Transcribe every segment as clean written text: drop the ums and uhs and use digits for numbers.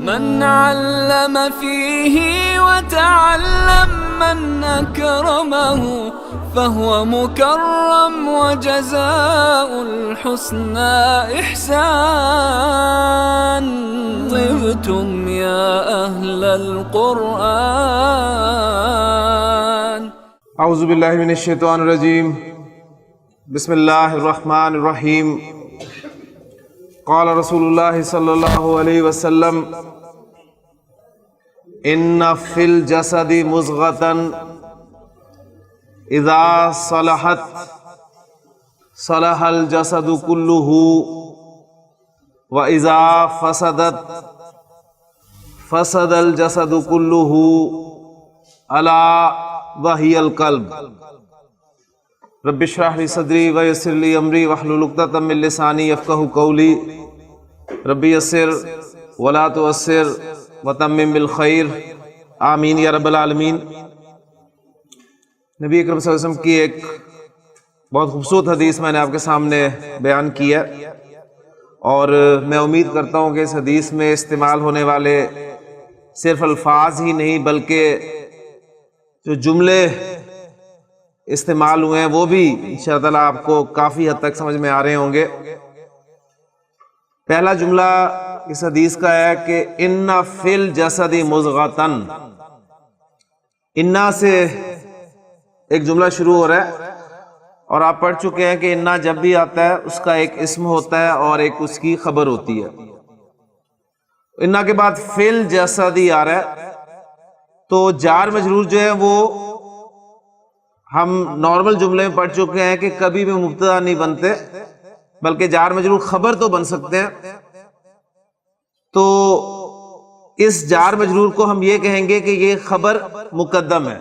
من علم فيه وتعلم من أكرمه فهو مكرم وجزاء الحسنى إحسان. طبتم يا أهل القرآن. اعوذ باللہ من الشیطان الرجیم. بسم اللہ الرحمن الرحیم. قال رسول اللہ صلی اللہ علیہ وسلم ان فی الجسد مضغۃ اذا صلحت صلح الجسد کلہ واذا فسدت فسد الجسد کلہ الا وہی القلب. رب اشرح لی صدری ویسر لی امری واحلل عقدۃ من لسانی یفقہوا قولی. رب یسر ولا تعسر وتمم بالخیر آمین یا رب العالمین. نبی اکرم صلی اللہ علیہ وسلم کی ایک بہت خوبصورت حدیث میں نے آپ کے سامنے بیان کی ہے، اور میں امید کرتا ہوں کہ اس حدیث میں استعمال ہونے والے صرف الفاظ ہی نہیں بلکہ جو جملے استعمال ہوئے ہیں وہ بھی انشاءاللہ تعالیٰ آپ کو کافی حد تک سمجھ میں آ رہے ہوں گے. پہلا جملہ اس حدیث کا ہے کہ ان فی الجسد مضغۃ. انا سے ایک جملہ شروع ہو رہا ہے، اور آپ پڑھ چکے ہیں کہ انا جب بھی آتا ہے اس کا ایک اسم ہوتا ہے اور ایک اس کی خبر ہوتی ہے. انا کے بعد فی الجسد آ رہا ہے، تو جار مجرور جو ہے وہ ہم نارمل جملے میں پڑھ چکے ہیں کہ کبھی بھی مبتدا نہیں بنتے بلکہ جار مجرور خبر تو بن سکتے ہیں. تو اس جار مجرور کو ہم یہ کہیں گے کہ یہ خبر مقدم ہے.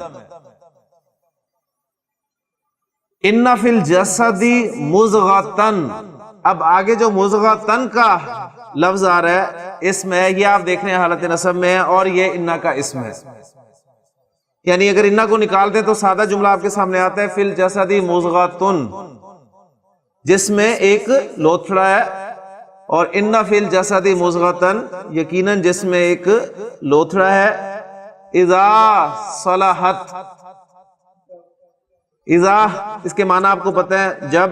ان فی الجسد مضغۃ. اب آگے جو مضغۃ کا لفظ آ رہا ہے اسم ہے، یہ آپ دیکھ رہے ہیں حالت نصب میں ہے، اور یہ انا کا اسم ہے. یعنی اگر انا کو نکال دیں تو سادہ جملہ آپ کے سامنے آتا ہے فی الجسد مضغۃ، جس میں ایک لوتھڑا ہے، اور ان فی الجسد مضغۃ یقیناً جس میں ایک لوتھڑا ہے. اذا صلحت. اذا اس کے معنی آپ کو پتہ ہے جب،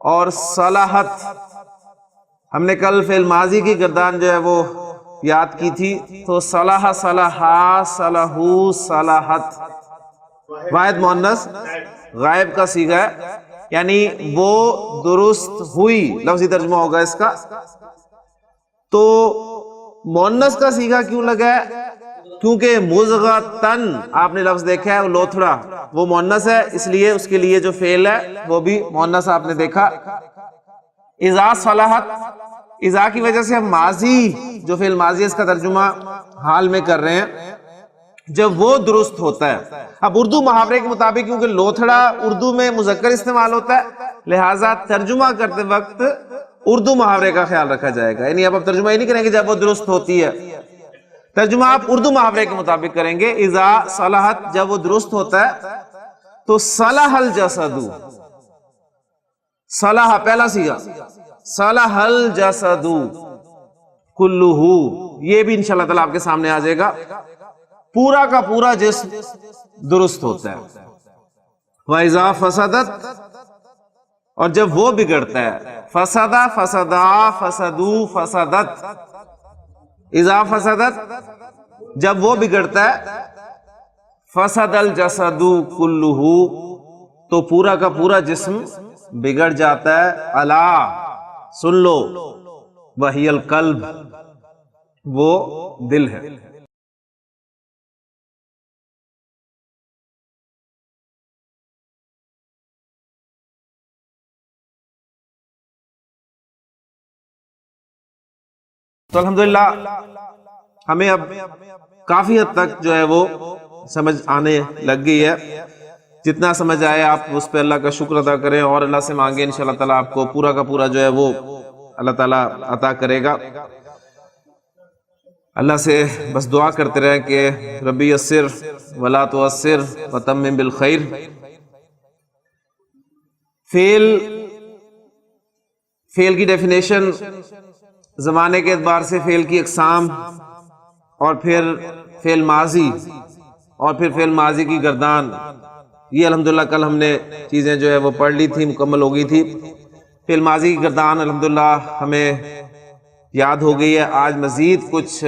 اور صلحت ہم نے کل فعل ماضی کی گردان جو ہے وہ یاد کی تھی. تو صلح صلحا صلحو صلحت واحد مؤنث غائب کا صیغہ ہے، یعنی وہ درست ہوئی لفظی ترجمہ ہوگا اس کا. تو مؤنث کا صیغہ کیوں لگا ہے؟ کیونکہ مضغۃن آپ نے لفظ دیکھا ہے، وہ لوتھڑا وہ مؤنث ہے، اس لیے اس کے لیے جو فعل ہے وہ بھی مؤنث آپ نے دیکھا. اذا صلحت، اذا کی وجہ سے ہم ماضی جو فعل ماضی اس کا ترجمہ حال میں کر رہے ہیں، جب وہ درست ہوتا ہے. اب اردو محاورے کے مطابق کیونکہ لوتھڑا اردو میں مذکر استعمال ہوتا ہے، لہٰذا ترجمہ کرتے وقت اردو محاورے کا خیال رکھا جائے گا. یعنی اب ترجمہ یہ نہیں کریں گے جب وہ درست ہوتی ہے، ترجمہ آپ اردو محاورے کے مطابق کریں گے. اذا صلحت جب وہ درست ہوتا ہے تو صلح الجسد. صلح پہلا صیغہ، صلح الجسد کلہ، یہ بھی انشاءاللہ تعالیٰ آپ کے سامنے آ جائے گا. پورا کا پورا جسم درست ہوتا ہے. وَإِذَا فَسَدَتْ، اور جب وہ بگڑتا ہے، فَسَدَ فَسَدَا فَسَدُو فَسَدَتْ. اِذَا فَسَدَتْ جب وہ بگڑتا ہے، فَسَدَ الْجَسَدُ كُلُّهُ تو پورا کا پورا جسم بگڑ جاتا ہے. الا سن لو، وہی القلب وہ دل ہے. تو الحمدللہ ہمیں اب کافی حد تک جو ہے وہ سمجھ آنے لگ گئی ہے. جتنا سمجھ آئے آپ اس پہ اللہ کا شکر ادا کریں اور اللہ سے مانگیں، انشاءاللہ تعالیٰ آپ کو پورا کا پورا جو ہے وہ اللہ تعالیٰ عطا کرے گا. اللہ سے بس دعا کرتے رہیں کہ ربی یسر ولا تعسر وتمم بالخیر. فعل کی ڈیفینیشن زمانے کے اعتبار سے فعل کی اقسام اور پھر فعل ماضی اور پھر فعل ماضی کی گردان. یہ الحمدللہ کل ہم نے چیزیں جو ہے وہ پڑھ لی تھی، مکمل ہو گئی تھی. فعل ماضی کی گردان الحمدللہ ہمیں یاد ہو گئی ہے. آج مزید کچھ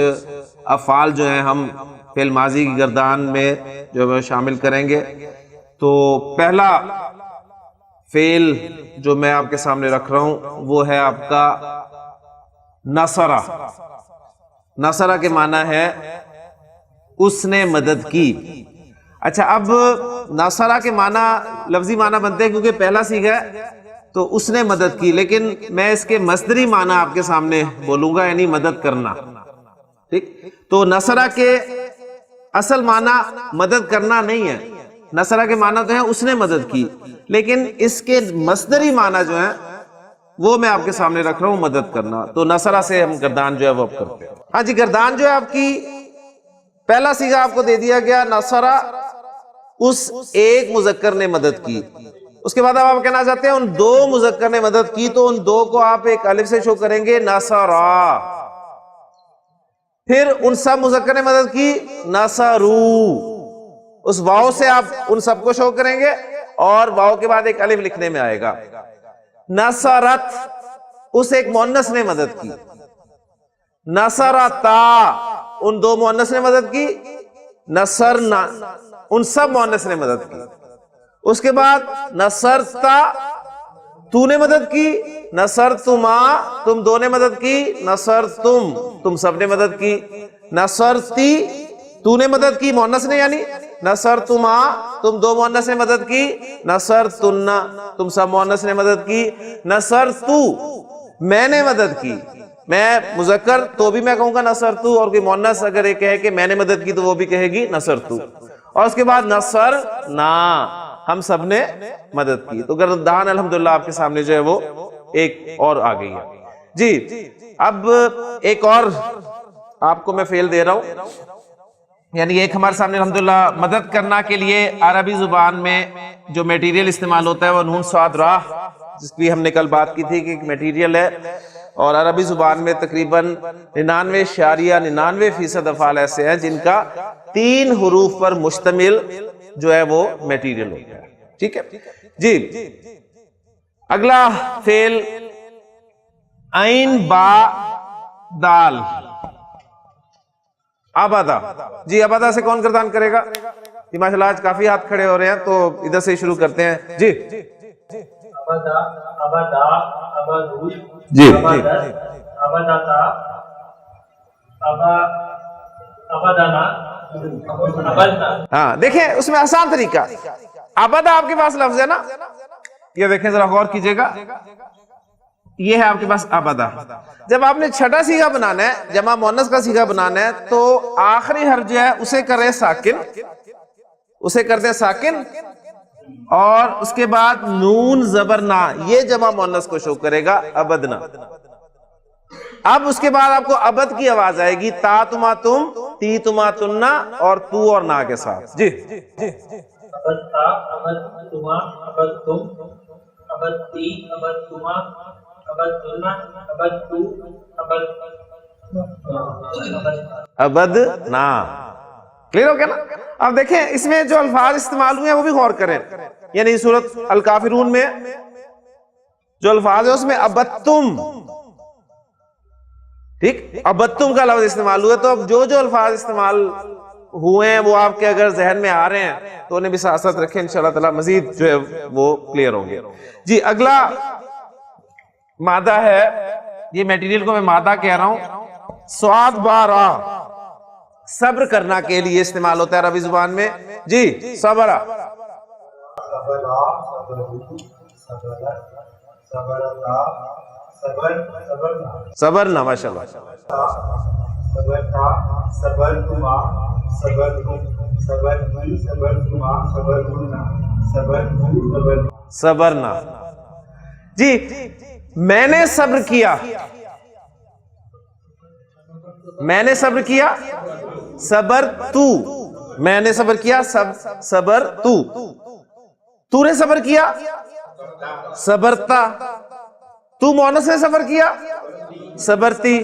افعال جو ہیں ہم فعل ماضی کی گردان میں جو ہے شامل کریں گے. تو پہلا فعل جو میں آپ کے سامنے رکھ رہا ہوں وہ ہے آپ کا نصرہ. نصرہ کے معنی ہے اس نے مدد کی. اچھا، اب نصرہ کے معنی لفظی معنی بنتے ہیں کیونکہ پہلا صیغہ ہے تو اس نے مدد کی، لیکن میں اس کے مصدری معنی آپ کے سامنے بولوں گا، یعنی مدد کرنا. ٹھیک، تو نصرہ کے اصل معنی مدد کرنا نہیں ہے. نصرہ کے معنی تو ہے اس نے مدد کی، لیکن اس کے مصدری معنی جو ہیں وہ میں آپ کے سامنے رکھ رہا ہوں، مدد کرنا. تو نصرہ سے ہم گردان جو ہے وہ اب کرتے ہیں. ہاں جی، گردان جو ہے آپ کی پہلا صیغہ آپ کو دے دیا گیا نصرہ، اس ایک مذکر نے مدد کی. اس کے بعد اب آپ کہنا چاہتے ہیں ان دو مذکر نے مدد کی، تو ان دو کو آپ ایک الف سے شو کریں گے، نصرہ. پھر ان سب مذکر نے مدد کی، نصرو. اس واو سے آپ ان سب کو شو کریں گے اور واو کے بعد ایک الف لکھنے میں آئے گا. نصرت، اس ایک مؤنث نے مدد کی. نصرتا، ان دو مؤنث نے مدد کی. نصرنا، ان سب مؤنث نے مدد کی. اس کے بعد نصرتا، تو نے مدد کی. نصرتما، تم دو نے مدد کی. نصرتم، تم سب نے مدد کی. نصرتی، تو نے مدد کی مؤنث نے، یعنی نصرتما، تم دو مؤنث نے مدد کی. نصرتن، تم سب مؤنث نے مدد کی. نصرتو، میں نے مدد کی. میں مذکر تو بھی میں کہوں گا نصرتو، اور کوئی مؤنث اگر یہ کہے کہ میں نے مدد کی تو وہ بھی کہے گی نصرتو. اور اس کے بعد نصرنا، ہم سب نے مدد کی. تو گردان الحمدللہ آپ کے سامنے جو ہے وہ ایک اور آ گئی ہے. جی، اب ایک اور آپ کو میں فعل دے رہا ہوں، یعنی ایک ہمارے سامنے الحمدللہ مدد کرنا کے لیے عربی زبان میں جو میٹیریل استعمال ہوتا ہے وہ نون صاد راہ، جس کی ہم نے کل بات کی تھی کہ ایک میٹیریل ہے. اور عربی زبان میں تقریباً 99.99% افعال ایسے ہیں جن کا 3 حروف پر مشتمل جو ہے وہ میٹیریل ہوتا ہے. ٹھیک ہے جی. اگلا فعل عین با دال، ابدا. جی، ابدا سے کون گردان کرے گا؟ جی ماشاءاللہ آج کافی ہاتھ کھڑے ہو رہے ہیں، تو ادھر سے شروع کرتے ہیں. جی ابدا، ابدا، ابدو، جی ابدتا، ابدنا، ابدنا. ہاں دیکھیں اس میں آسان طریقہ. ابدا آپ کے پاس لفظ ہے نا، یہ دیکھیں ذرا غور کیجئے گا، یہ ہے آپ کے پاس ابدا. جب آپ نے چھٹا صیغہ بنانا ہے، جمع مؤنث کا صیغہ بنانا ہے، تو آخری حرف جو ہے اسے کریں ساکن، اسے کرتے ہیں ساکن، اور اس کے بعد نون زبر نا، یہ جمع مؤنث کو شو کرے گا ابدنا. اب اس کے بعد آپ کو ابد کی آواز آئے گی، تا تما تم، تی تما تننا، اور تو اور نا کے ساتھ. جی ابدتا، ابدتما، ابدتم، ابدتی، ابدتما، ابدتنا، ابدتو، ابدنا. کلیئر ہو گیا نا؟ اب دیکھیں اس میں جو الفاظ استعمال ہوئے ہیں وہ بھی غور کریں. یعنی سورۃ الکافرون میں جو الفاظ ہے اس میں ابدتم، ٹھیک، ابدتم کا لفظ استعمال ہوا. تو اب جو الفاظ استعمال ہوئے ہیں وہ آپ کے اگر ذہن میں آ رہے ہیں تو انہیں بھی ساتھ ساتھ رکھیں، انشاءاللہ تعالی مزید جو ہے وہ کلیئر ہوں گے. جی اگلا مادہ ہے، یہ میٹیریل کو میں مادہ کہہ رہا ہوں، سواد بارا، صبر کرنا کے لیے استعمال ہوتا ہے عربی زبان میں. جی صبرا، صبرنا، ماشاءاللہ. صبرنا. جی میں نے صبر کیا، میں نے صبر کیا، صبر تو، میں نے صبر کیا، صبر تو نے صبر کیا، صبرتا. تو مؤنث نے صبر کیا، صبرتی.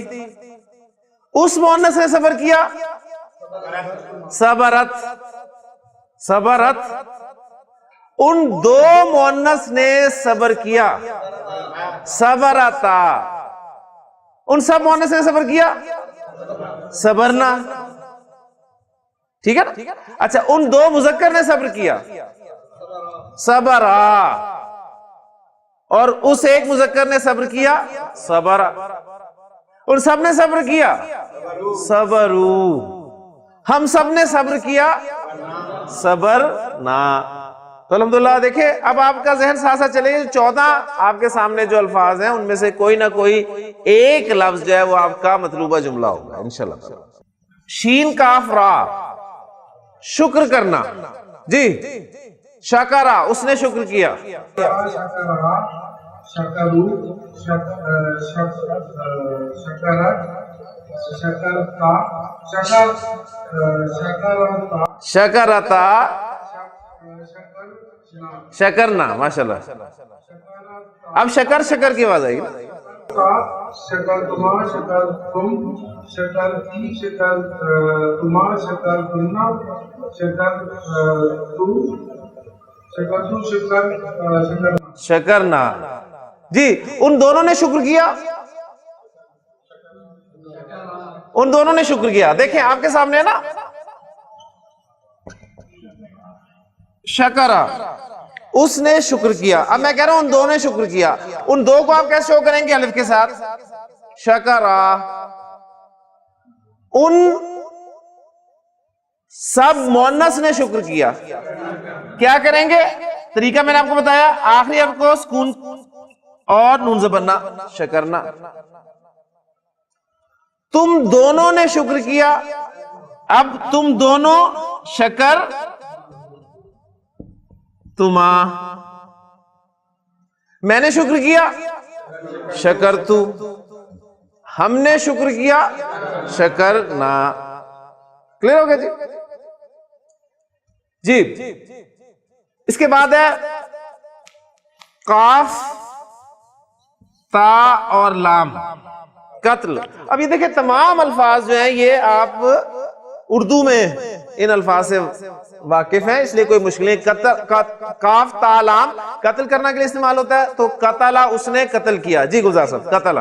اس مؤنث نے صبر کیا، صبرت صبرت، ان دو مؤنث نے صبر کیا. صبرتا، ان سب مؤنث نے صبر کیا. صبرنا، ٹھیک ہے نا. اچھا، ان دو مذکر نے صبر کیا. صبرا، اور اس ایک مذکر نے صبر کیا. صبرا، ان سب نے صبر کیا. صبرو، ہم سب نے صبر کیا. صبرنا. تو الحمدللہ دیکھیں اب آپ کا ذہن ساتھ ساتھ چلے. 14 آپ کے سامنے جو الفاظ ہیں ان میں سے کوئی نہ کوئی ایک لفظ جو ہے وہ آپ کا مطلوبہ جملہ ہوگا انشاءاللہ. شین کاف را، شکر کرنا. جی، شکرا، اس نے شکر کیا. شکرو، شکرت، شکرتا، شکرتا، شکرنا. ماشاءاللہ. اب شکر کی آواز آئے گی. شکرتما، شکرتم، شکرتی، شکرتما، شکرتنا، شکرتو، شکرنا. جی، ان دونوں نے شکر کیا. ان دونوں نے شکر کیا. دیکھیں آپ کے سامنے ہے نا، شکرا، اس نے شکر کیا. اب میں کہہ رہا ہوں ان دونوں نے شکر کیا. ان دو کو آپ کیسے شو کریں گے؟ الف کے ساتھ. شکرا. ان سب مؤنث نے شکر کیا. کیا کریں گے؟ طریقہ میں نے آپ کو بتایا. آخری حرف کو سکون اور نون زبرنا. شکرنا. تم دونوں نے شکر کیا. اب تم دونوں، شکر تما. میں نے شکر کیا، شکر تو. ہم نے شکر کیا، شکر نا. کلیئر ہو گیا جی؟ جی، اس کے بعد ہے قاف، تا اور لام. قتل. اب یہ دیکھیں تمام الفاظ جو ہیں یہ آپ اردو میں ان الفاظ سے واقف ہیں، اس لیے کوئی مشکلیں. کاف تا لام قتل کرنا کے لیے استعمال ہوتا ہے. تو قتل، اس نے قتل کیا. جی گلزار صاحب. قتل،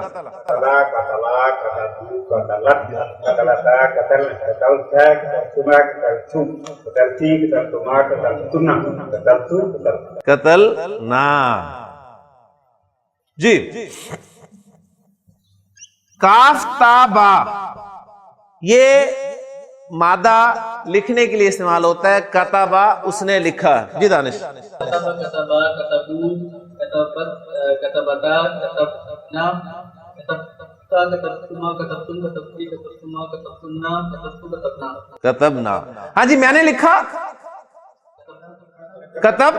قتل نا. جی، کاف تا با یہ مادہ لکھنے کے لیے استعمال ہوتا ہے. کتبا، اس نے لکھا. جی دانش. کتبا، کتبو، کتبت، کتبتا، کتبنا، کتبتا، کتبتما، کتبتم، کتبتی، کتبتما، کتبتنا، کتبتو، کتبنا. کتبنا. ہاں جی، میں نے لکھا. کتب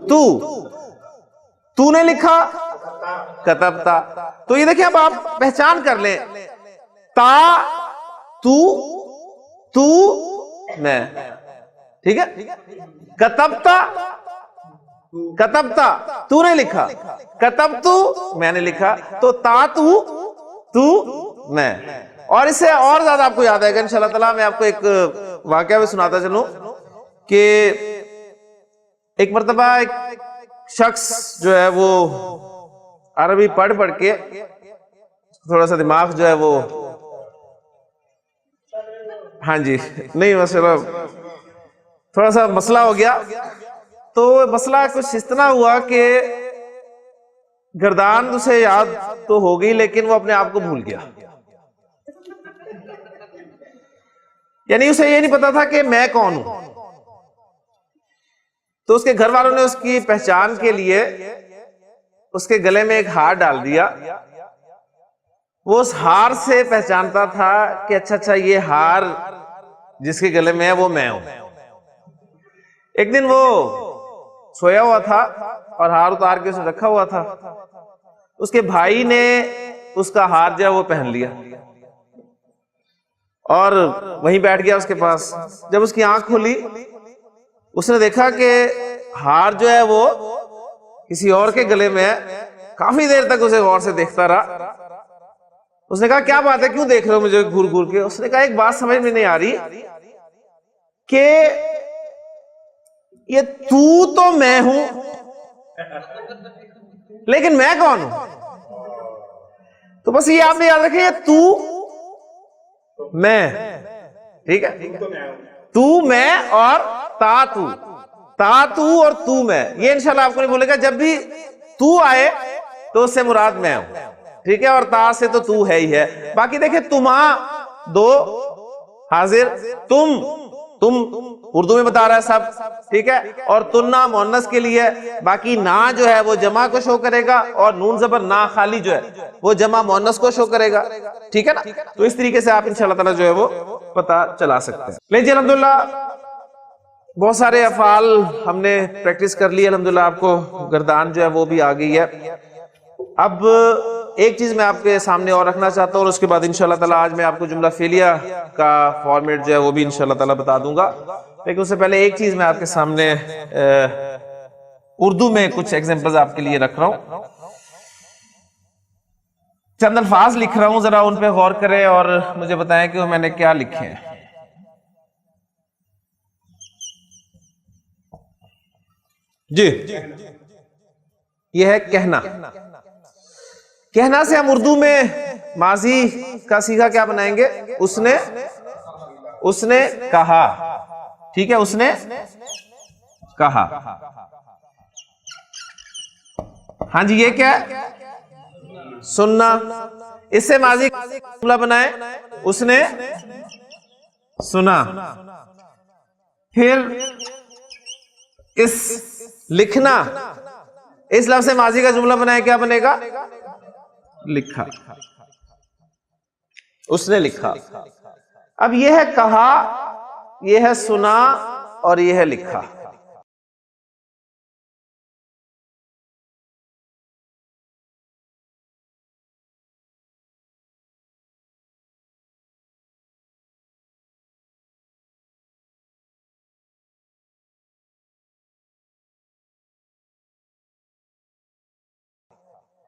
تو، تو نے لکھا. کتبتا. تو یہ دیکھیں اب آپ پہچان کر لیں. تا، تو میں. ٹھیک ہے. کتبتا، کتبتا تو نے لکھا. کتبتو میں نے لکھا. تو تا تو میں. اور اس سے اور زیادہ آپ کو یاد آئے گا انشاءاللہ تعالیٰ. میں آپ کو ایک واقعہ بھی سناتا چلوں کہ ایک مرتبہ ایک شخص جو ہے وہ عربی پڑھ کے تھوڑا سا دماغ جو ہے وہ، ہاں جی نہیں مسئلہ تھوڑا سا مسئلہ ہو گیا. تو مسئلہ کچھ اس طرح ہوا کہ گردان اسے یاد تو ہو گئی لیکن وہ اپنے آپ کو بھول گیا. یعنی اسے یہ نہیں پتا تھا کہ میں کون ہوں. تو اس کے گھر والوں نے اس کی پہچان کے لیے اس کے گلے میں ایک ہار ڈال دیا. وہ اس ہار سے پہچانتا تھا کہ اچھا یہ ہار جس کے گلے میں ہے وہ میں ہوں. ایک دن وہ سویا ہوا تھا اور ہار اتار کے اسے رکھا ہوا تھا. اس کے بھائی نے اس کا ہار جو ہے وہ پہن لیا اور وہیں بیٹھ گیا اس کے پاس. جب اس کی آنکھ کھلی اس نے دیکھا کہ ہار جو ہے وہ کسی اور کے گلے میں ہے. کافی دیر تک اسے غور سے دیکھتا رہا. اس نے کہا کیا بات ہے، کیوں دیکھ رہے ہو مجھے گھور گھور کے؟ اس نے کہا ایک بات سمجھ میں نہیں آ رہی کہ یہ تو میں ہوں، لیکن میں کون ہوں؟ تو بس یہ آپ نے یاد رکھیں، یہ تو میں، ٹھیک ہے، تو میں اور تا تو اور تو میں، یہ انشاءاللہ آپ کو نہیں بولے گا. جب بھی تو آئے تو اس سے مراد میں ہوں، ٹھیک ہے، اور تا سے تو ہے ہی ہے. باقی دیکھیں تمہا دو حاضر، تم اردو میں بتا رہا ہے سب، ٹھیک ہے، اور تننا مؤنث کے لیے. باقی نا جو ہے وہ جمع کو شو کرے گا، اور نون زبر نا خالی جو ہے وہ جمع مؤنث کو شو کرے گا، ٹھیک ہے نا. تو اس طریقے سے آپ انشاءاللہ تعالی جو ہے وہ پتہ چلا سکتے ہیں. لیکن الحمدللہ بہت سارے افعال ہم نے پریکٹس کر لی الحمدللہ، آپ کو گردان جو ہے وہ بھی آ گئی ہے. اب ایک چیز میں آپ کے سامنے اور رکھنا چاہتا ہوں، اور اس کے بعد انشاءاللہ تعالی آج میں آپ کو جملہ فعلیہ کا فارمیٹ جو ہے وہ بھی انشاءاللہ تعالی بتا دوں گا. لیکن اس سے پہلے ایک چیز میں آپ کے سامنے اردو میں کچھ ایگزامپلز آپ کے لیے رکھ رہا ہوں. چند الفاظ لکھ رہا ہوں، ذرا ان پہ غور کریں اور مجھے بتائیں کہ میں نے کیا لکھے ہیں. جی، یہ ہے کہنا. کہنا سے ہم اردو میں ماضی کا صیغہ کیا بنائیں گے؟ اس نے کہا، ٹھیک ہے، اس نے کہا. ہاں جی، یہ کیا ہے؟ سننا. اس سے ماضی کا جملہ بنائے، اس نے سنا. پھر اس لکھنا، اس لفظ سے ماضی کا جملہ بنائے، کیا بنے گا؟ لکھا. اس نے لکھا. اب یہ ہے کہا، یہ ہے سنا، اور یہ ہے لکھا.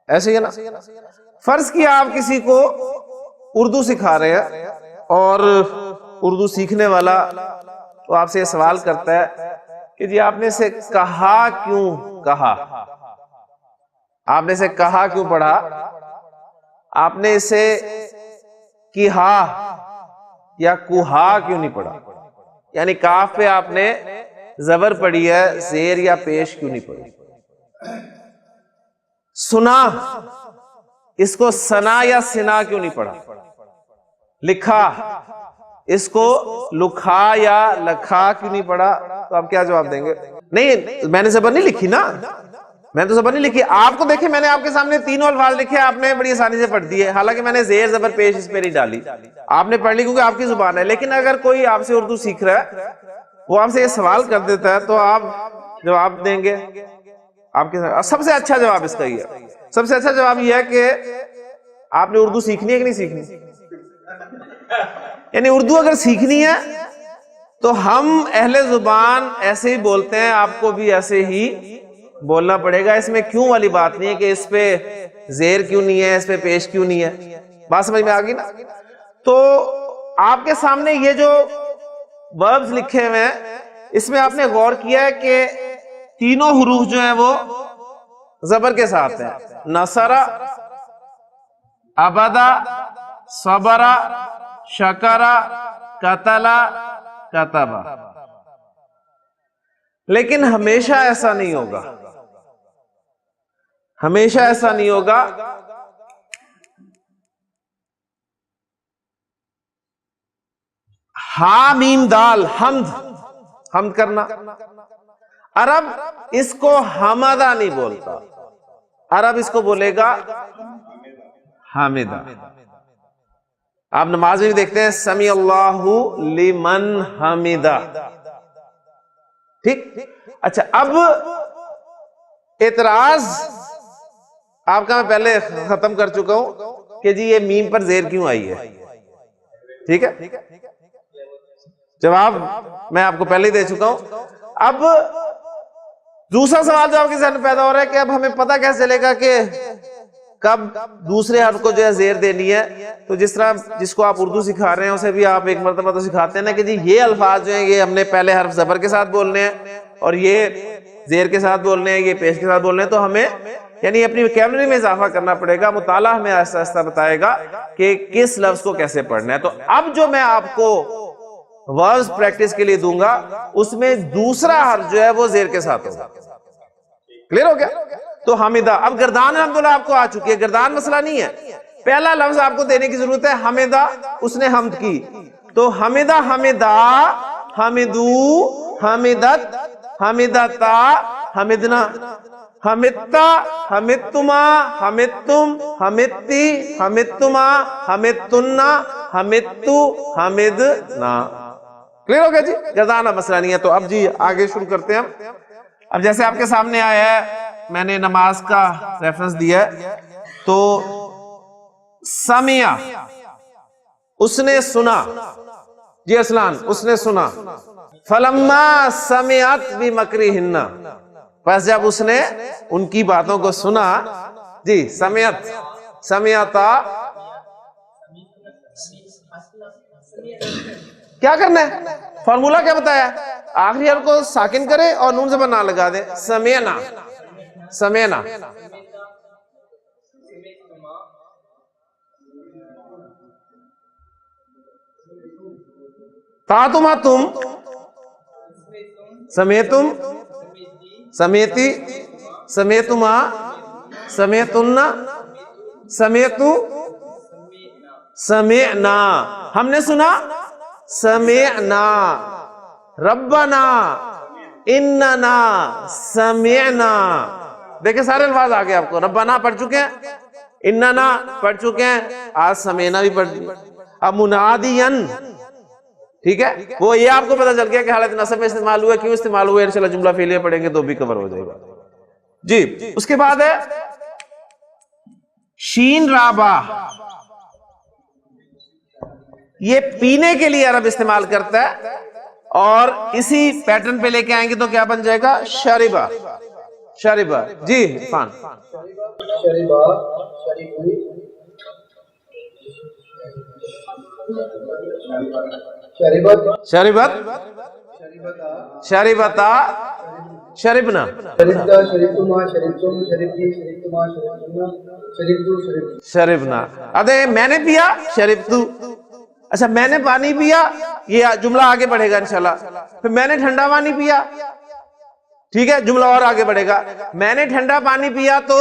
ایسے ہی ہے نا. فرض کیا آپ کسی کو اردو سکھا رہے ہیں، اور اردو سیکھنے والا تو آپ سے یہ سوال کرتا ہے کہ جی آپ نے اسے کہا کیوں کہا، آپ نے اسے کہا کیوں پڑھا، آپ نے اسے کہا یا کوہا کیوں نہیں پڑھا، یعنی کاف پہ آپ نے زبر پڑھی ہے، زیر یا پیش کیوں نہیں پڑھی. سنا، اس کو سنا یا سنا کیوں نہیں پڑھا. لکھا، اس کو لکھا یا لکھا کیوں نہیں پڑھا. تو آپ کیا جواب دیں گے؟ نہیں، میں نے زبر نہیں لکھی نا، میں تو زبر نہیں لکھی. آپ کو دیکھیں، میں نے آپ کے سامنے تینوں الفاظ لکھے، آپ نے بڑی آسانی سے پڑھ دیے، حالانکہ میں نے زیر زبر پیش اس پہ نہیں ڈالی. آپ نے پڑھ لی کیونکہ آپ کی زبان ہے. لیکن اگر کوئی آپ سے اردو سیکھ رہا ہے، وہ آپ سے یہ سوال کر دیتا ہے، تو آپ جواب دیں گے. آپ کے سب سے اچھا جواب اس کا ہی ہے. سب سے اچھا جواب یہ ہے کہ آپ نے اردو سیکھنی ہے کہ نہیں سیکھنی. یعنی اردو اگر سیکھنی ہے تو ہم اہل زبان ایسے ہی بولتے ہیں، آپ کو بھی ایسے ہی بولنا پڑے گا. اس میں کیوں والی بات نہیں ہے کہ اس پہ زیر کیوں نہیں ہے، اس پہ پیش کیوں نہیں ہے. بات سمجھ میں آ گئی نا. تو آپ کے سامنے یہ جو وربز لکھے ہوئے ہیں، اس میں آپ نے غور کیا ہے کہ تینوں حروف جو ہیں وہ زبر کے ساتھ ہیں. نصرہ، عبدہ، صبرہ، شکرہ، قتلہ، کتبہ. لیکن ہمیشہ ایسا نہیں ہوگا، ہمیشہ ایسا نہیں ہوگا. ہا میم دال، حمد کرنا. عرب اس کو حمدہ نہیں بولتا، عرب اس کو بولے گا حامدہ. آپ نماز میں بھی دیکھتے ہیں سمی اللہ لمن حمدہ، ٹھیک. اچھا، اب اعتراض آپ کا میں پہلے ختم کر چکا ہوں کہ جی یہ میم پر زیر کیوں آئی ہے، ٹھیک ہے. جواب میں آپ کو پہلے ہی دے چکا ہوں. اب دوسرا سوال جو آپ کے ذہن میں پیدا ہو رہا ہے کہ اب ہمیں پتہ کیسے چلے گا کہ کب دوسرے حرف کو جو ہے زیر دینی ہے. تو جس طرح جس کو آپ اردو سکھا رہے ہیں اسے بھی آپ ایک مرتبہ تو سکھاتے ہیں نا کہ جی یہ الفاظ جو ہیں یہ ہم نے پہلے حرف زبر کے ساتھ بولنے ہیں اور یہ زیر کے ساتھ بولنے ہیں, یہ پیش کے ساتھ بولنے ہیں. تو ہمیں یعنی اپنی ویکیبلری میں اضافہ کرنا پڑے گا. مطالعہ ہمیں آہستہ آہستہ بتائے گا کہ کس لفظ کو کیسے پڑھنا ہے. تو اب جو میں آپ کو ورڈز پریکٹس کے لیے دوں گا اس میں دوسرا حرف جو ہے وہ زیر کے ساتھ ہوگا. کلیئر ہو گیا؟ تو حمدہ. اب گردان الحمدللہ آپ کو آ چکی ہے, گردان مسئلہ نہیں ہے. پہلا لفظ آپ کو دینے کی ضرورت ہے حمدہ, اس نے حمد کی. تو حمدہ, حمدہ, حمدو, حمدت, حمدتا, حمدنا, حمدتا, حمدتما, حمدتم, حمدتی, حمدتما, حمدتنا, حمدتو, حمدنا. کلیئر ہو گیا جی؟ گردان مسئلہ نہیں ہے. تو اب جی آگے شروع کرتے ہیں. اب جیسے آپ کے سامنے آیا ہے, میں نے نماز کا ریفرنس دیا ہے. تو سمعہ, اس نے سنا. جی اسلان, اس نے سنا. فلما سمعت بمکرہن, پس جب اس نے ان کی باتوں کو سنا. جی سمعت, سمعتا, کیا کرنا ہے؟ فارمولا کیا بتایا؟ آخری حرف کو ساکن کرے اور نون زبر نہ لگا دے. سمعنا, سمعنا. تاتما تم, سمیتم, سمیتی, سمیتما, سمیتنا, سمیتو, سمعنا. ہم نے سنا, سمعنا. ربنا اننا سمعنا. دیکھیں سارے الفاظ آگے آپ کو. ربنا پڑھ چکے ہیں, اننا پڑھ چکے ہیں, آج سمعنا بھی پڑھ چکے. اب منادین, ٹھیک ہے, وہ یہ آپ کو پتہ چل گیا کہ حالت نصب میں استعمال ہوا, کیوں استعمال ہوا. انشاءاللہ جملہ فعلیہ پڑھیں گے تو بھی کور ہو جائے گا. جی اس کے بعد ہے شین رابا. یہ پینے کے لیے عرب استعمال کرتا ہے اور اسی پیٹرن پہ لے کے آئیں گے تو کیا بن جائے گا؟ شربا. شربا. جی فان. شریبا, شریبی, شریبت, شربت, شربتا, شربنا. شریبتا, شریبتما, شریبتم, شریبتی, شریبتما, شریبتنا, شریبتو, شریبت. شربنا. ادھے میں نے پیا, شربتو. اچھا میں نے پانی پیا, یہ جملہ آگے بڑھے گا انشاءاللہ. پھر میں نے ٹھنڈا پانی پیا, ٹھیک ہے, جملہ اور آگے بڑھے گا. میں نے ٹھنڈا پانی پیا تو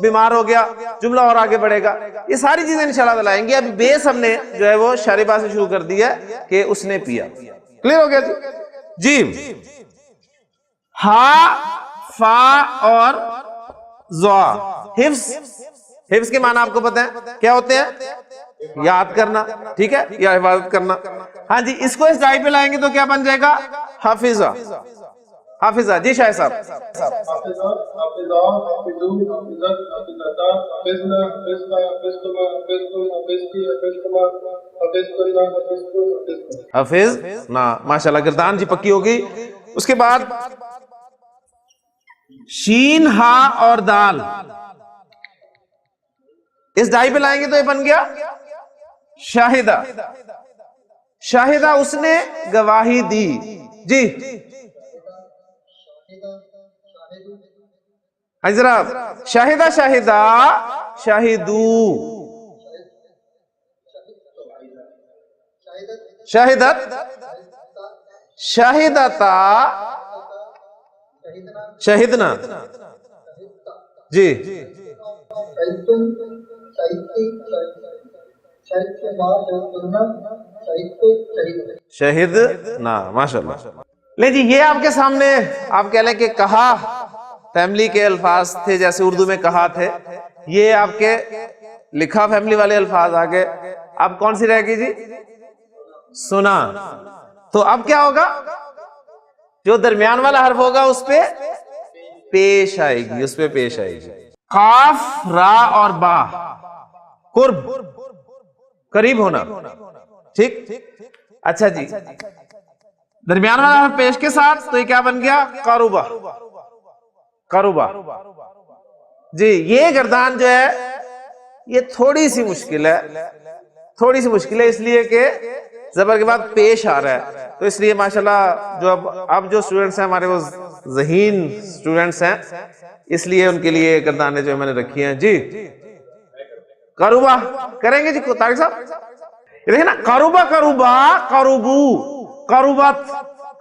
بیمار ہو گیا, جملہ اور آگے بڑھے گا. یہ ساری چیزیں انشاءاللہ تعالی آئیں گی. ابھی بیس ہم نے جو ہے وہ شاربہ سے شروع کر دیا ہے کہ اس نے پیا. کلیئر ہو گیا جی؟ جی ہا, فا اور زوا. حفظ, حفظ کے معنی آپ کو پتہ ہے کیا ہوتے ہیں؟ یاد کرنا, ٹھیک ہے, یا حفاظت کرنا. ہاں جی, اس کو اس ڈائی پہ لائیں گے تو کیا بن جائے گا؟ حافظہ. حافظہ. جی شاہ صاحب. حافظ نا, ماشاءاللہ گردان جی پکی ہوگی. اس کے بعد شین, ہا اور دال اس ڈائی پہ لائیں گے تو یہ بن گیا شاہدہ. شاہدہ, اس نے گواہی دی. جی حضرات, شاہدہ, شاہدہ, شاہدو, شاہدت, شاہدتا, شاہدنا. جی شہید نا, ماشاءاللہ. لے جی یہ آپ کے سامنے آپ کہہ لیں کہ کہا فیملی کے الفاظ تھے, جیسے اردو میں کہا تھے. یہ آپ کے لکھا فیملی والے الفاظ آگے. اب کون سی رہے گی جی؟ سنا. تو اب کیا ہوگا؟ جو درمیان والا حرف ہوگا اس پہ پیش آئے گی, اس پہ پیش آئے گی. قاف, را اور با. قرب, قریب ہونا, ٹھیک. اچھا جی, درمیان والا حرف پیش کے ساتھ تو یہ کیا بن گیا؟ قربا. قربا. جی یہ گردان جو ہے یہ تھوڑی سی مشکل ہے، تھوڑی سی مشکل ہے، اس لیے کہ زبر کے بعد پیش آ رہا ہے، تو اس لیے ماشاءاللہ جو اب جو اسٹوڈنٹس ہیں ہمارے وہ ذہین اسٹوڈنٹس ہیں، اس لیے ان کے لیے گردانیں جو میں نے رکھی ہیں. جی قربا کریں گے جی طارق صاحب. یہ دیکھیں نا، قربا قربا قربو قربت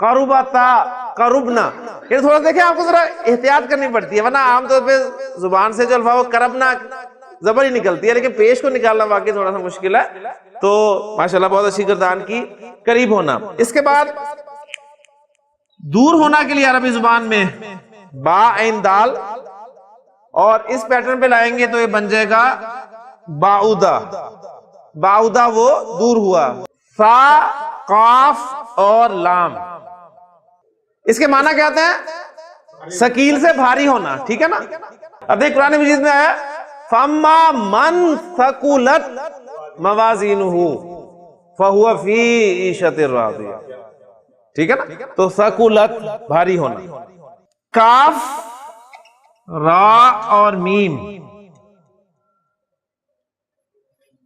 قربتا قربنا، یہ تھوڑا دیکھیں آپ کو ذرا احتیاط کرنی پڑتی ہے، ورنہ عام طور پہ زبان سے جو الفاظ کربنا زبر ہی نکلتی ہے، لیکن پیش کو نکالنا واقعی تھوڑا سا مشکل ہے. تو ماشاءاللہ بہت اچھی گردان کی قریب ہونا. اس کے بعد دور ہونا کے لیے عربی زبان میں با عین دال، اور اس پیٹرن پہ لائیں گے تو یہ بن جائے گا باؤدا. باؤدا وہ دور ہوا. فا قاف اور لام، اس کے معنی کیا آتے ہیں؟ ثقیل سے بھاری ہونا. ٹھیک ہے نا. اب دیکھ قرآن مجید میں آیا فَمَّا مَنْ ثَقُلَتْ مَوَازِينُهُ فَهُوَ فِي عِيشَةٍ رَاضِيَةٍ. ٹھیک ہے نا. تو ثقلت بھاری ہونا. کاف را اور میم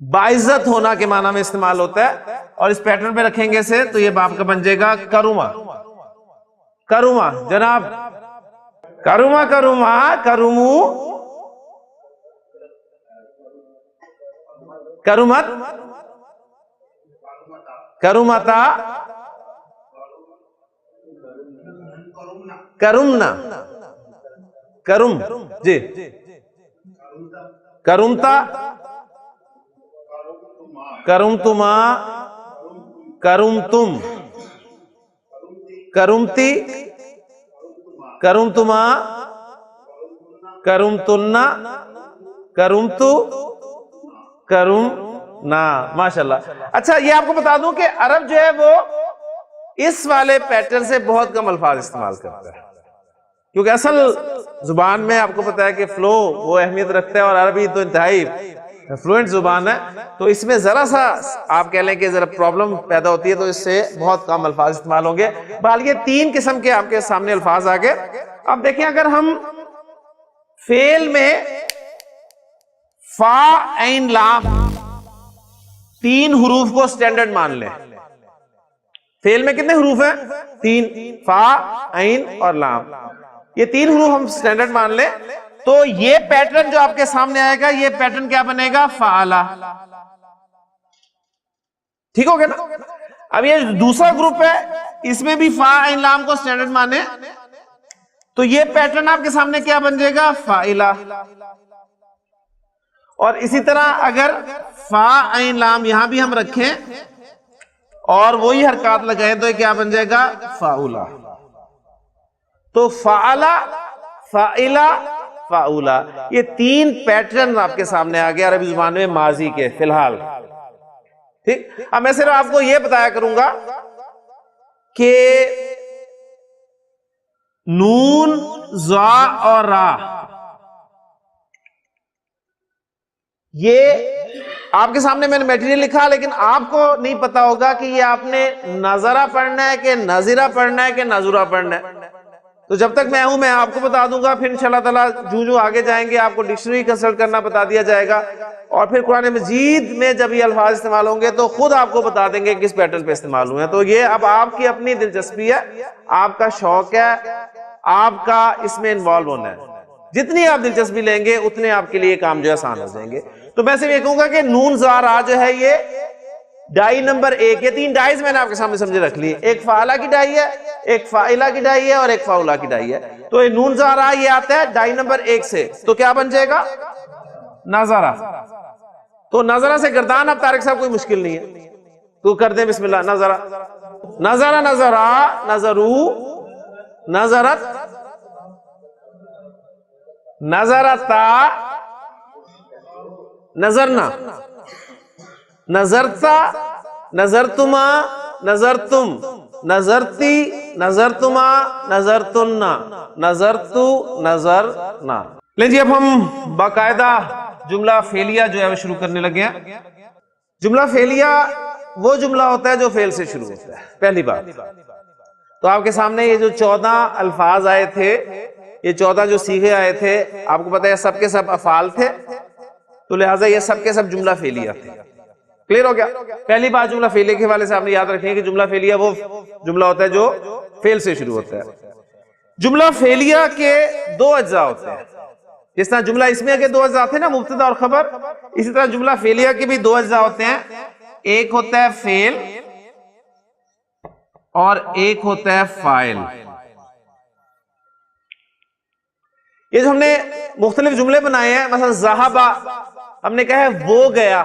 باعزت ہونا کے معنی میں استعمال ہوتا ہے، اور اس پیٹرن پہ رکھیں گے اسے تو یہ باپ کا بن جائے گا کروما. کروما جناب، کروما کروما کرمو کرمت کرمتا کرمنا کرم. جی کرمتا کرمتما کرمتم کرمتی کرمتما کرمتنا کرمتو کرمنا. ماشاءاللہ. اچھا یہ آپ کو بتا دوں کہ عرب جو ہے وہ اس والے پیٹرن سے بہت کم الفاظ استعمال کرتا ہے، کیونکہ اصل زبان میں آپ کو پتا ہے کہ فلو وہ اہمیت رکھتا ہے، اور عربی تو انتہائی فلوئنٹ زبان ہے، تو اس میں ذرا سا آپ کہہ لیں کہ ذرا پرابلم پیدا ہوتی ہے، تو اس سے بہت کم الفاظ استعمال ہوں گے. بہرحال یہ 3 قسم کے آپ کے سامنے الفاظ آگے. اب دیکھیں اگر ہم فعل میں فا عین لام 3 حروف کو سٹینڈرڈ مان لیں. فعل میں کتنے حروف ہیں؟ 3، فا عین اور لام. یہ 3 حروف ہم سٹینڈرڈ مان لیں تو یہ پیٹرن جو آپ کے سامنے آئے گا، یہ پیٹرن کیا بنے گا؟ فعلا. ٹھیک ہو گیا نا. اب یہ دوسرا گروپ ہے، اس میں بھی فا عین لام کو سٹینڈرڈ مانے تو یہ پیٹرن آپ کے سامنے کیا بن جائے گا؟ فاعلا. اور اسی طرح اگر فا عین لام یہاں بھی ہم رکھیں اور وہی حرکات لگائیں تو یہ کیا بن جائے گا؟ فاعلا. تو فعلا، فاعلا، فاعلا، یہ 3 پیٹرن آپ کے سامنے آ گیا عربی زبان میں ماضی کے فی الحال. ٹھیک. اب میں صرف آپ کو یہ بتایا کروں گا کہ نون، زا اور را یہ آپ کے سامنے میں نے میٹیریل لکھا، لیکن آپ کو نہیں پتا ہوگا کہ یہ آپ نے نظرہ پڑھنا ہے کہ نظرہ پڑھنا ہے کہ نظرہ پڑھنا ہے. تو جب تک میں ہوں میں آپ کو بتا دوں گا، پھر انشاءاللہ تعالیٰ جو آگے جائیں گے آپ کو ڈکشنری کنسلٹ کرنا بتا دیا جائے گا، اور پھر قرآن مجید میں جب یہ الفاظ استعمال ہوں گے تو خود آپ کو بتا دیں گے کس پیٹرن پہ استعمال ہوئے ہیں. تو یہ اب آپ کی اپنی دلچسپی ہے، آپ کا شوق ہے، آپ کا اس میں انوالو ہونا ہے. جتنی آپ دلچسپی لیں گے اتنے آپ کے لیے کام جو ہے آسان ہو جائیں گے. تو میں صرف یہ کہوں گا کہ نون زا را جو ہے یہ ڈائی نمبر 1، یہ 3 ڈائز میں نے آپ کے سامنے سمجھے رکھ لی. ایک فعلا کی ڈائی ہے، ایک فاعلا کی ڈائی ہے، اور ایک فاعلا کی ڈائی ہے. تو یہ نون زا را یہ آتا ہے ڈائی نمبر 1 سے، تو کیا بن جائے گا؟ نظرہ. تو نظرہ سے گردان اب طارق صاحب کوئی مشکل نہیں ہے، تو کر دیں بسم اللہ. نظرہ، نظرہ، نظرہ، نظرو، نظرت، نظرتا، نظرنا، نظرتا، نظرتما، نظرتم، نظرتی، نظرتما، نظرتنا، نظرتو، نظرنا. لیں جی اب ہم باقاعدہ جملہ فعلیہ جو ہے وہ شروع کرنے لگے ہیں. جملہ فعلیہ وہ جملہ ہوتا ہے جو فعل سے شروع ہوتا ہے. پہلی بات تو آپ کے سامنے یہ جو 14 الفاظ آئے تھے، یہ 14 جو صیغے آئے تھے، آپ کو پتہ ہے سب کے سب افعال تھے. تو لہٰذا یہ سب کے سب جملہ فعلیہ تھے. کلیئر ہو گیا؟ پہلی بات جملہ فعلیہ کے حوالے سے آپ نے یاد رکھیں کہ جملہ فعلیہ وہ جملہ ہوتا ہے جو فعل سے شروع ہوتا ہے. جملہ فعلیہ کے دو اجزاء ہوتے ہیں. جس طرح جملہ اسمیہ کے دو اجزاء تھے نا، مبتدا اور خبر، اسی طرح جملہ فعلیہ کے بھی دو اجزاء ہوتے ہیں. ایک ہوتا ہے فعل اور ایک ہوتا ہے فاعل. یہ جو ہم نے مختلف جملے بنائے ہیں، مثلا ذہبا ہم نے کہا ہے وہ گیا.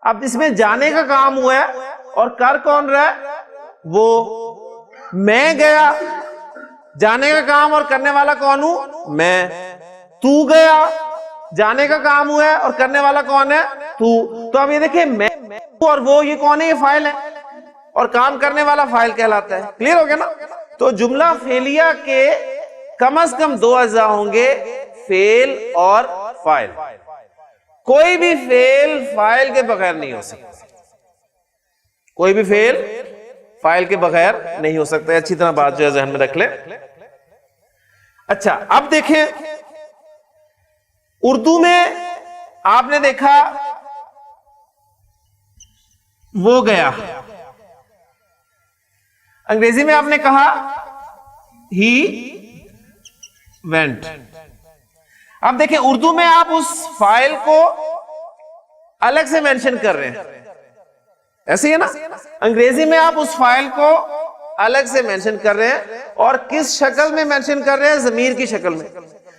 اب اس میں جانے کا کام ہوا ہے اور کر کون رہا ہے؟ وہ. میں گیا، جانے کا کام اور کرنے والا کون ہوں؟ میں. تو گیا، جانے کا کام ہوا ہے اور کرنے والا کون ہے؟ تو. تو اب یہ دیکھیں میں اور وہ، یہ کون ہے؟ یہ فاعل ہے اور کام کرنے والا فاعل کہلاتا ہے. کلیئر ہو گیا نا؟ تو جملہ فعلیہ کے کم از کم دو اجزاء ہوں گے، فعل اور فاعل. کوئی بھی فعل فاعل کے بغیر نہیں ہو سکتا. کوئی بھی فعل فاعل کے بغیر نہیں ہو سکتا. اچھی طرح بات جو ہے ذہن میں رکھ لیں. اچھا اب دیکھیں اردو میں آپ نے دیکھا وہ گیا، انگریزی میں آپ نے کہا ہی وینٹ. اب دیکھیں اردو میں آپ اس فاعل کو الگ سے مینشن کر رہے ہیں، ایسے ہی ہے نا؟ انگریزی میں آپ اس فاعل کو الگ سے مینشن کر رہے ہیں اور کس شکل میں مینشن کر رہے ہیں؟ ضمیر کی شکل میں.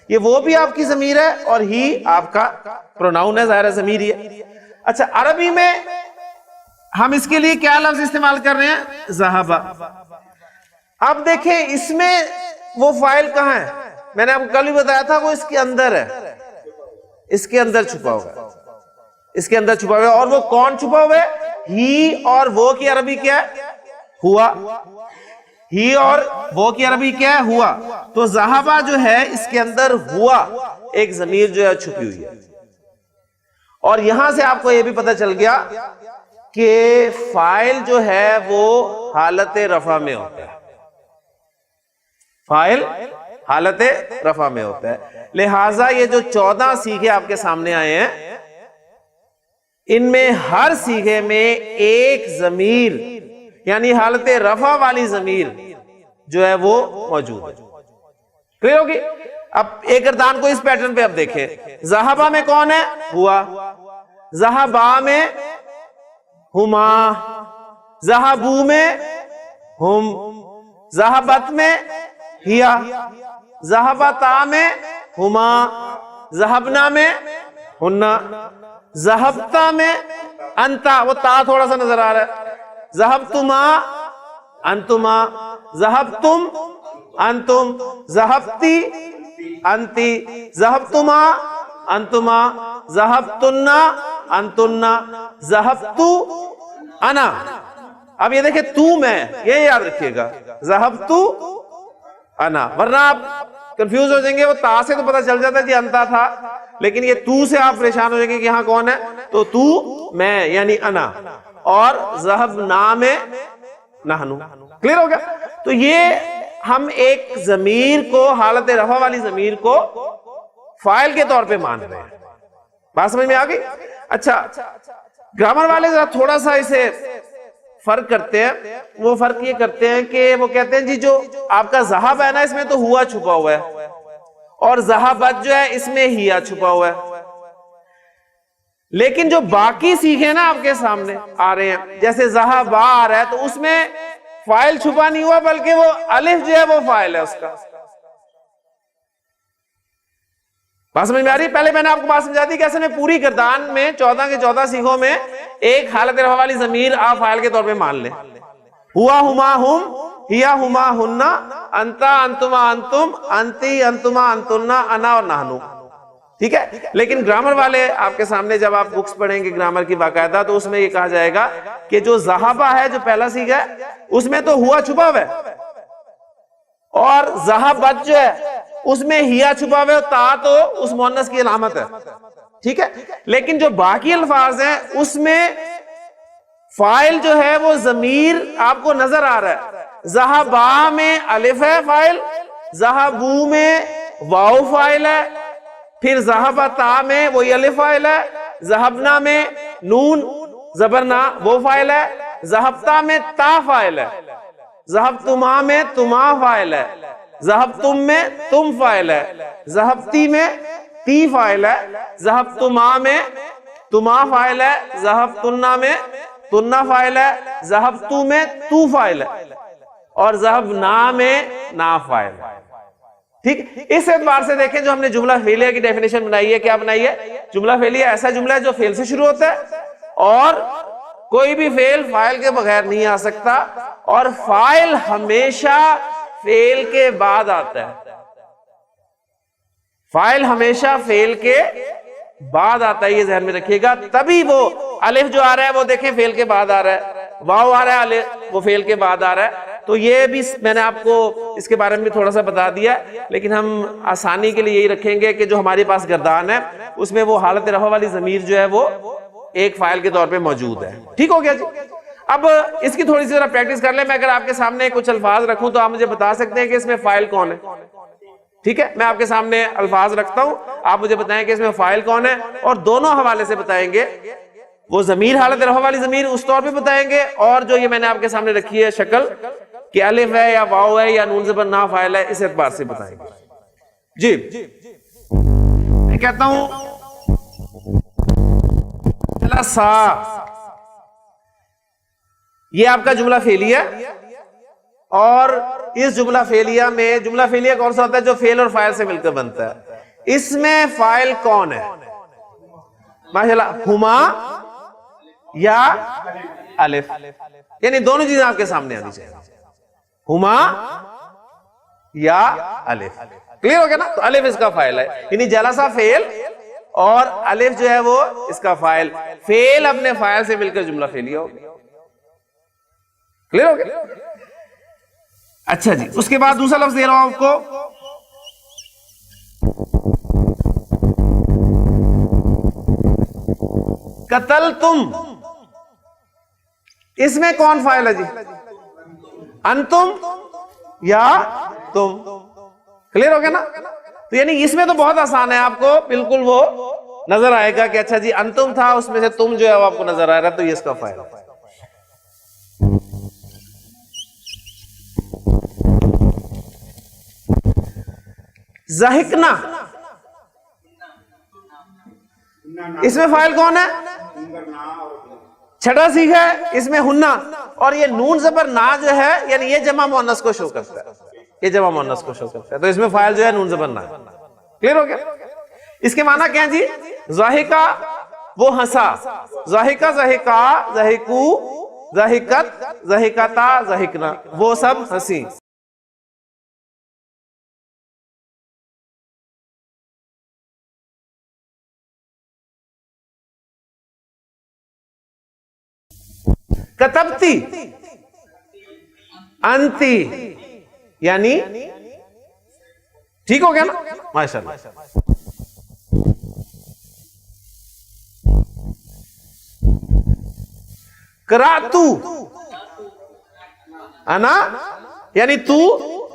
یہ وہ بھی آپ کی ضمیر ہے اور ہی آپ کا پروناؤن ہے، ظاہر ہے ضمیر ہی ہے. اچھا عربی میں ہم اس کے لیے کیا لفظ استعمال کر رہے ہیں؟ ذہبا. اب دیکھیں اس میں وہ فاعل کہاں ہے؟ میں نے آپ کو کل بھی بتایا تھا وہ اس کے اندر ہے، اس کے اندر چھپا ہوا ہے، اس کے اندر چھپا ہوا ہے. اور وہ کون چھپا ہوا ہے؟ ہی اور وہ کی عربی کیا ہے؟ ہوا. ہی اور وہ کی عربی کیا ہے؟ ہوا. تو ذہبا جو ہے اس کے اندر ہوا ایک ضمیر جو ہے چھپی ہوئی ہے. اور یہاں سے آپ کو یہ بھی پتہ چل گیا کہ فاعل جو ہے وہ حالت رفع میں ہوتا ہے. فاعل حالت رفع میں ہوتا ہے. لہٰذا یہ جو 14 صیغے آپ کے سامنے آئے ہیں ان میں ہر صیغے میں ایک ضمیر یعنی حالت رفع والی ضمیر جو ہے وہ موجود ہے. کلیئر ہوگی؟ اب ایک گردان کو اس پیٹرن پہ اب دیکھیں. ذہبا میں کون ہے؟ ہوا. ذہبا میں ہما. ذہبو میں ہم. ذہبت میں ہیا. ذہبتا میں ہما. ذہبنا میں ہننا. ذہبتا میں انتا، وہ تا تھوڑا سا نظر آ رہا ہے. ذہبتما انتما. ذہبتم انتم. ذہبتی انتی. ذہبتما انتما. ذہبتنا انتنا. ذہبتو انا. اب یہ دیکھیں تو میں، یہ یاد رکھیے گا ذہبتو انا، ورنہ آپ کنفیوز ہو جائیں گے. وہ تا سے تو پتہ چل جاتا ہے کہ انتا تھا، لیکن یہ تو سے آپ پریشان ہو جائیں گے کہ یہاں کون ہے. تو میں یعنی انا. اور ذہبنا میں نحنو. کلیئر ہو گیا؟ تو یہ ہم ایک ضمیر کو، حالت رفع والی ضمیر کو فاعل کے طور پہ مان رہے ہیں. بات سمجھ میں آ گئی؟ اچھا گرامر والے ذرا تھوڑا سا اسے فرق کرتے ہیں. وہ فرق یہ کرتے ہیں کہ وہ کہتے ہیں جی جو آپ کا ذہب ہے نا اس میں تو ہوا چھپا ہوا ہے اور ذہبت جو ہے اس میں ہیا چھپا ہوا ہے. لیکن جو باقی صیغے نا آپ کے سامنے آ رہے ہیں، جیسے ذہبا آ رہا ہے تو اس میں فاعل چھپا نہیں ہوا بلکہ وہ الف جو ہے وہ فاعل ہے اس کا. بات سمجھ میں آ رہی ہے؟ پہلے میں نے آپ کو بات سمجھا دی کہ ایسے میں پوری گردان میں 14 کے 14 صیغوں میں ایک حالت رفع والی ضمیر آپ فاعل کے طور پہ مان لیں. ہوا ہما ہم، ہیا ہما ہننا، انتا انتما انتم، انتی انتما انتنا، انا اور نحنو. ٹھیک ہے؟ لیکن گرامر والے آپ کے سامنے جب آپ بکس پڑھیں گے گرامر کی باقاعدہ تو اس میں یہ کہا جائے گا کہ جو ذہبا ہے جو پہلا صیغہ ہے اس میں تو ہوا چھپا ہوا ہے اور ذہبت جو ہے اس میں ہیا چھپا ہوا ہے، تا تو اس مؤنث کی علامت ہے. ٹھیک ہے؟ لیکن جو باقی الفاظ ہیں اس میں فاعل جو ہے وہ ضمیر آپ کو نظر آ رہا ہے. ذہبا میں الف ہے فاعل، ذہبو میں واو فاعل ہے، پھر ذہبتا میں وہی الف فاعل ہے، ذہبنا میں نون زبرنا وہ فاعل ہے، ذہبتا میں تا فاعل ہے، ذہبتما میں تما فاعل ہے، ذہبتم میں تم فاعل ہے، ذہبتی میں تی فاعل ہے، ذہبتما میں تما فاعل ہے، ذہبتنا میں تنا فاعل ہے، ذہبتو میں تو فاعل ہے، اور ذہبنا میں نا فاعل ہے. ٹھیک، اس اعتبار سے دیکھیں جو ہم نے جملہ فعلیہ کی ڈیفینیشن بنائی ہے، کیا بنائی ہے؟ جملہ فعلیہ ایسا جملہ ہے جو فعل سے شروع ہوتا ہے اور کوئی بھی فعل فاعل کے بغیر نہیں آ سکتا، اور فاعل ہمیشہ فعل کے بعد آتا ہے. فاعل ہمیشہ فعل کے بعد آتا ہے، یہ ذہن میں رکھیے گا. تبھی وہ الف جو آ رہا ہے وہ دیکھیں فعل کے بعد آ رہا ہے، واو آ رہا ہے الف وہ فعل کے بعد آ رہا ہے. تو یہ بھی میں نے آپ کو اس کے بارے میں تھوڑا سا بتا دیا، لیکن ہم آسانی کے لیے یہی رکھیں گے کہ جو ہمارے پاس گردان ہے اس میں وہ حالت رفع والی ضمیر جو ہے وہ ایک فاعل کے طور پہ موجود ہے. ٹھیک ہو گیا جی؟ اب اس کی تھوڑی سی ذرا پریکٹس کر لیں. میں اگر آپ کے سامنے کچھ الفاظ رکھوں تو آپ مجھے بتا سکتے ہیں کہ اس میں فاعل کون ہے. ٹھیک ہے، میں آپ کے سامنے الفاظ رکھتا ہوں، آپ مجھے بتائیں کہ اس میں فاعل کون ہے، اور دونوں حوالے سے بتائیں گے. وہ ضمیر حالت رفع والی ضمیر اس طور پہ بتائیں گے، اور جو یہ میں نے آپ کے سامنے رکھی ہے شکل کہ الف ہے یا واو ہے یا نون زبر نا فاعل ہے، اس اعتبار سے بتائیں گے. جی میں کہتا ہوں جلسا، یہ آپ کا جملہ فعلیہ ہے، اور اس جملہ فعلیہ میں جملہ فعلیہ کون سا ہوتا ہے؟ جو فعل اور فاعل سے مل کر بنتا ہے. اس میں فاعل کون ہے؟ ماشاءاللہ، ہما یا الف، یعنی دونوں چیزیں آپ کے سامنے آنی چاہیے، ہما یا الف. کلیئر ہو گیا نا؟ تو الف اس کا فاعل ہے، یعنی جلسہ فعل اور الف جو ہے وہ اس کا فاعل. فعل اپنے فاعل سے مل کر جملہ فعلیہ ہو گیا. کلیئر ہو گیا؟ اچھا جی، اس کے بعد دوسرا لفظ دے رہا ہوں آپ کو، قتل تم. اس میں کون فاعل ہے جی؟ انتم یا تم. کلیئر ہو گیا نا؟ تو یعنی اس میں تو بہت آسان ہے، آپ کو بالکل وہ نظر آئے گا کہ اچھا جی انتم تھا، اس میں سے تم جو ہے وہ آپ کو نظر آ رہا ہے، تو یہ اس کا فاعل ہے. ضحکنا، اس میں فاعل کون ہے؟ چھٹا سیکھا ہے، اس میں ہننا، اور یہ نون زبر نا جو ہے یعنی یہ جمع مؤنث کو شو کرتا ہے، یہ جمع مؤنث کو شو کرتا ہے، تو اس میں فاعل جو ہے نون زبر نا. کلیئر ہو گیا؟ اس کے معنی کیا ہیں جی؟ ضاحکہ وہ ہنسا، ضاحکہ ضحکا ضحکو ضحکت ضحکتا ضحکنا، وہ سب ہنسی. کتبتی انتی، یعنی ٹھیک ہو گیا نا؟ ماشاءاللہ. کراتو، انا یعنی تو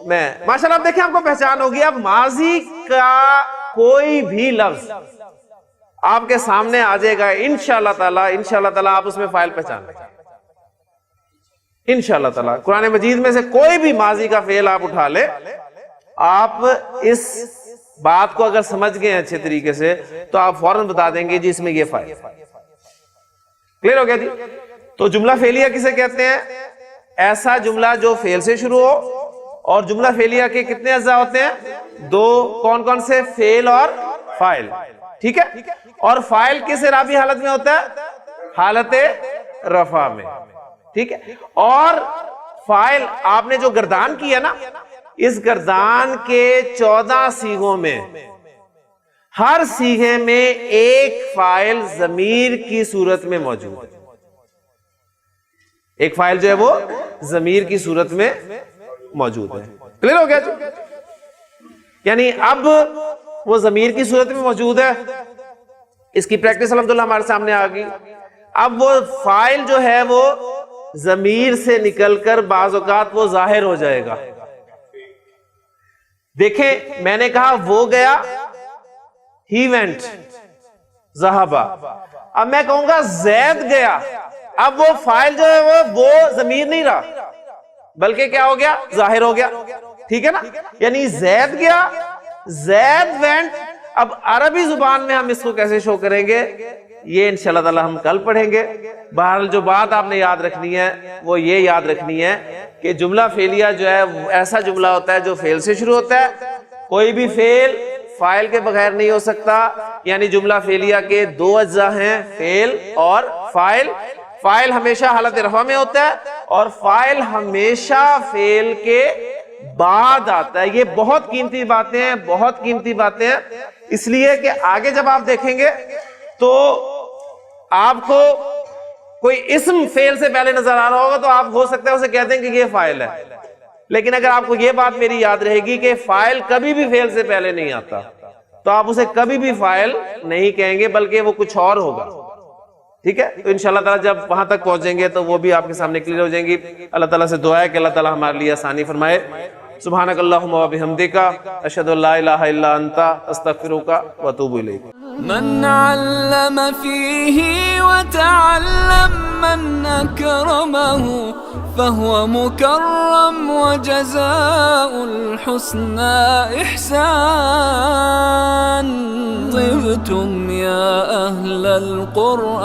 میں. ماشاءاللہ اب دیکھیں آپ کو پہچان ہوگی. اب ماضی کا کوئی بھی لفظ آپ کے سامنے آ جائے گا انشاءاللہ تعالیٰ آپ اس میں فاعل پہچان لیں گے انشاءاللہ تعالیٰ. قرآن مجید میں سے کوئی بھی ماضی کا فعل آپ اٹھا لے، آپ اس بات کو اگر سمجھ گئے ہیں اچھے طریقے سے تو آپ فوراً بتا دیں گے جی اس میں یہ فاعل. کلیئر ہو گیا جی؟ تو جملہ فعلیہ کسے کہتے ہیں؟ ایسا جملہ جو فعل سے شروع ہو. اور جملہ فعلیہ کے کتنے اجزاء ہوتے ہیں؟ دو. کون کون سے؟ فعل اور فاعل. ٹھیک ہے؟ اور فاعل کس اعرابی حالت میں ہوتا ہے؟ حالت رفع میں. ٹھیک ہے؟ اور فاعل آپ نے جو گردان کی ہے نا، اس گردان کے 14 صیغوں میں ہر صیغے میں ایک فاعل ضمیر کی صورت میں موجود ہے. ایک فاعل جو ہے وہ ضمیر کی صورت میں موجود ہے. کلیئر ہو گیا جی؟ یعنی اب وہ ضمیر کی صورت میں موجود ہے. اس کی پریکٹس الحمدللہ ہمارے سامنے آ گئی. اب وہ فاعل جو ہے وہ ضمیر سے نکل کر بعض اوقات وہ ظاہر ہو جائے گا. دیکھیں میں نے کہا وہ گیا، he went, ذہبا. اب میں کہوں گا زید گیا، اب وہ فاعل جو ہے وہ ضمیر نہیں رہا بلکہ کیا ہو گیا؟ ظاہر ہو گیا. ٹھیک ہے نا؟ یعنی زید گیا، زید went. اب عربی زبان میں ہم اس کو کیسے شو کریں گے یہ انشاءاللہ تعالی ہم کل پڑھیں گے. بہرحال جو بات آپ نے یاد رکھنی ہے وہ یہ یاد رکھنی ہے کہ جملہ فعلیہ جو ہے ایسا جملہ ہوتا ہے جو فعل سے شروع ہوتا ہے. کوئی بھی فعل فاعل کے بغیر نہیں ہو سکتا. یعنی جملہ فعلیہ کے دو اجزاء ہیں، فعل اور فاعل. فاعل ہمیشہ حالت رفع میں ہوتا ہے اور فاعل ہمیشہ فعل کے بعد آتا ہے. یہ بہت قیمتی باتیں ہیں، بہت قیمتی باتیں ہیں، اس لیے کہ آگے جب آپ دیکھیں گے تو آپ کو کوئی اسم فعل سے پہلے نظر آ رہا ہوگا تو آپ ہو سکتا ہے اسے کہتے ہیں کہ یہ فاعل ہے. لیکن اگر آپ کو یہ بات میری یاد رہے گی کہ فاعل کبھی بھی فعل سے پہلے نہیں آتا تو آپ اسے کبھی بھی فاعل نہیں کہیں گے بلکہ وہ کچھ اور ہوگا. ٹھیک ہے؟ تو انشاءاللہ تعالیٰ جب وہاں تک پہنچیں گے تو وہ بھی آپ کے سامنے کلیئر ہو جائیں گی. اللہ تعالیٰ سے دعا ہے کہ اللہ تعالیٰ ہمارے لیے آسانی فرمائے. سبحانک اللہم و بحمدک، اشہد ان لا الہ الا انت، استغفرک و اتوب الیک. من علم فيه وتعلم من أكرمه فهو مكرم وجزاء الحسنى إحسان. طبتم يا أهل القرآن.